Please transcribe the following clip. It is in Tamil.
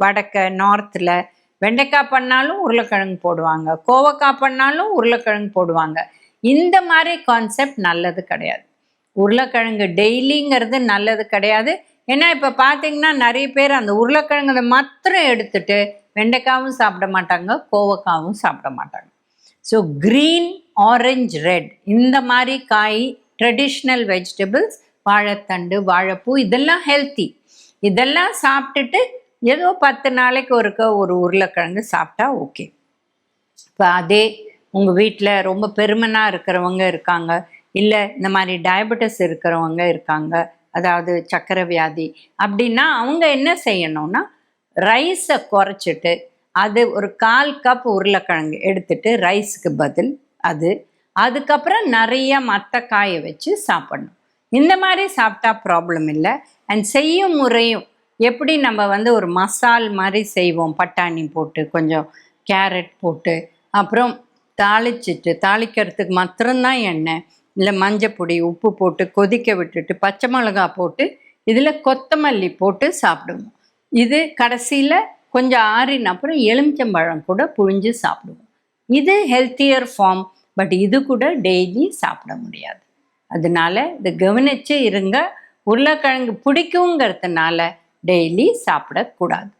வடக்க நார்த்தில் வெண்டைக்காய் பண்ணாலும் உருளைக்கிழங்கு போடுவாங்க, கோவக்காய் பண்ணாலும் உருளைக்கிழங்கு போடுவாங்க. இந்த மாதிரி கான்செப்ட் நல்லது கிடையாது. உருளைக்கிழங்கு டெய்லிங்கிறது நல்லது கிடையாது. ஏன்னா இப்போ பார்த்தீங்கன்னா நிறைய பேர் அந்த உருளைக்கிழங்கு மாத்திரம் எடுத்துட்டு வெண்டைக்காவும் சாப்பிட மாட்டாங்க, கோவக்காவும் சாப்பிட மாட்டாங்க. ஸோ க்ரீன், ஆரஞ்ச், ரெட் இந்த மாதிரி காய், ட்ரெடிஷ்னல் வெஜிடபிள்ஸ், வாழைத்தண்டு, வாழைப்பூ இதெல்லாம் ஹெல்த்தி. இதெல்லாம் சாப்பிட்டுட்டு ஏதோ 10 நாளைக்கு ஒருக்க ஒரு உருளைக்கிழங்கு சாப்பிட்டா ஓகே. இப்போ அதே உங்கள் வீட்டில் ரொம்ப பெருமனாக இருக்கிறவங்க இருக்காங்க, இல்லை இந்த மாதிரி டயபெட்டிஸ் இருக்கிறவங்க இருக்காங்க, அதாவது சர்க்கரை வியாதி அப்படின்னா அவங்க என்ன செய்யணும்னா ரைஸை குறைச்சிட்டு அது ஒரு 1/4 கப் உருளைக்கிழங்கு எடுத்துட்டு ரைஸுக்கு பதில் அதுக்கப்புறம் நிறைய மற்ற காயை வச்சு சாப்பிடணும். இந்த மாதிரி சாப்பிட்டா ப்ராப்ளம் இல்லை. அண்ட் செய்யும் முறையும் எப்படி நம்ம ஒரு மசால் மாதிரி செய்வோம், பட்டாணி போட்டு கொஞ்சம் கேரட் போட்டு அப்புறம் தாளிக்கிறதுக்கு மாத்திரம்தான் எண்ணெய், இல்லை மஞ்சப்பொடி உப்பு போட்டு கொதிக்க விட்டுட்டு பச்சை மிளகா போட்டு இதில் கொத்தமல்லி போட்டு சாப்பிடுவோம். இது கடைசியில் கொஞ்சம் ஆறின அப்புறம் எலுமிச்சம்பழம் கூட புழிஞ்சு சாப்பிடுவோம். இது ஹெல்த்தியர் ஃபார்ம். பட் இது கூட டெய்லி சாப்பிட முடியாது. அதனால இது கவனிச்சு இருங்க. உருளைக்கிழங்கு பிடிக்குங்கிறதுனால டெய்லி சாப்பிடக்கூடாது.